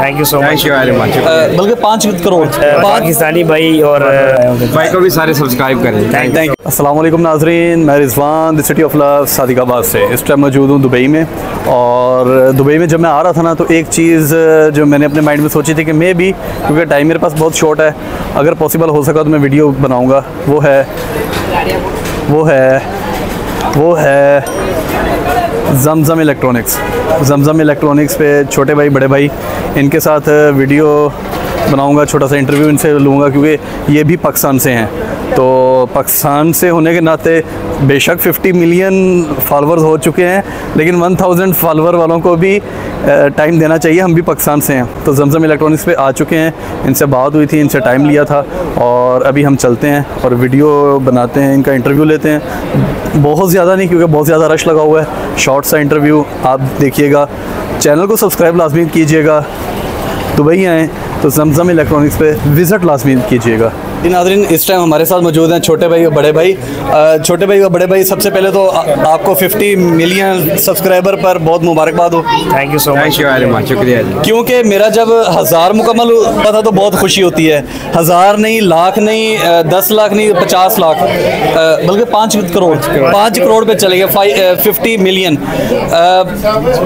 Thank you so much बल्कि 5 करोड़ पाकिस्तानी भाई और भाई को भी सारे सब्सक्राइब करें। Thank you. अस्सलाम वालेकुम नाजरीन, मैं Rizwan the city of love Sadiqabad से इस टाइम मौजूद हूँ दुबई में। और दुबई में जब मैं आ रहा था ना, तो एक चीज़ जो मैंने अपने माइंड में सोची थी कि मैं भी, क्योंकि टाइम मेरे पास बहुत शॉर्ट है, अगर पॉसिबल हो सका तो मैं वीडियो बनाऊँगा। वो है जमजम इलेक्ट्रॉनिक्स पे छोटे भाई बड़े भाई इनके साथ वीडियो बनाऊंगा, छोटा सा इंटरव्यू इनसे लूँगा, क्योंकि ये भी पाकिस्तान से हैं। तो पाकिस्तान से होने के नाते बेशक 50 मिलियन फॉलोअर्स हो चुके हैं, लेकिन 1000 फॉलोअर वालों को भी टाइम देना चाहिए। हम भी पाकिस्तान से हैं, तो जमजम इलेक्ट्रॉनिक्स पे आ चुके हैं। इनसे बात हुई थी, इनसे टाइम लिया था, और अभी हम चलते हैं और वीडियो बनाते हैं, इनका इंटरव्यू लेते हैं। बहुत ज़्यादा नहीं, क्योंकि बहुत ज़्यादा रश लगा हुआ है। शॉर्ट सा इंटरव्यू आप देखिएगा। चैनल को सब्सक्राइब लाजमी कीजिएगा। दुबई आएँ तो जमजम इलेक्ट्रॉनिक्स पे विज़िट लाजमी कीजिएगा। नाज़रीन, इस टाइम हमारे साथ मौजूद हैं छोटे भाई और बड़े भाई। छोटे भाई और बड़े भाई, सबसे पहले तो आपको 50 मिलियन सब्सक्राइबर पर बहुत मुबारकबाद हो। थैंक यू सो मच, शुक्रिया जी। क्योंकि मेरा जब 1000 मुकम्मल हुआ था तो बहुत खुशी होती है। 1000 नहीं, लाख नहीं, 10 लाख नहीं, 50 लाख, बल्कि 5 करोड़ पे चले गए। 50 मिलियन।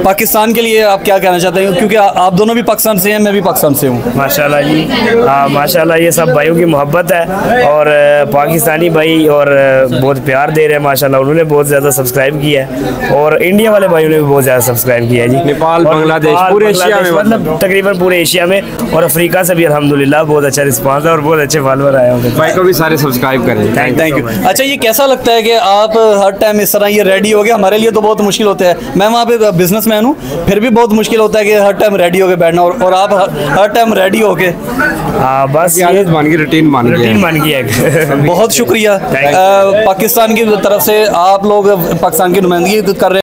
पाकिस्तान के लिए आप क्या कहना चाहते हैं, क्योंकि आप दोनों भी पाकिस्तान से हैं, मैं भी पाकिस्तान से हूँ। माशाल्लाह जी, माशाल्लाह, ये सब भाइयों की मोहब्बत है। और पाकिस्तानी भाई और बहुत प्यार दे रहे हैं माशाल्लाह, उन्होंने बहुत ज़्यादा सब्सक्राइब किया है, और इंडिया वाले भाइयों ने भी बहुत ज़्यादा सब्सक्राइब किया है जी। नेपाल, बांग्लादेश, पूरे एशिया में, मतलब तकरीबन पूरे एशिया में, और अफ्रीका से भी अल्हम्दुलिल्लाह बहुत अच्छा रिस्पांस है और बहुत अच्छे फॉलोअर आए होंगे। भाई को भी सारे सब्सक्राइब करें। Thank you. अच्छा, ये कैसा लगता है कि आप हर टाइम इस तरह ये रेडी हो गए? हमारे लिए तो बहुत मुश्किल होता है। मैं वहाँ पे बिजनेसमैन हूँ, फिर भी बहुत मुश्किल होता है कि हर टाइम रेडी होके बैठना, और आप हर टाइम रेडी होके। बस ये रूटीन बन गया है। बहुत शुक्रिया। पाकिस्तान की तरफ से आप लोग पाकिस्तान की नुमाइंदगी कर रहे हैं।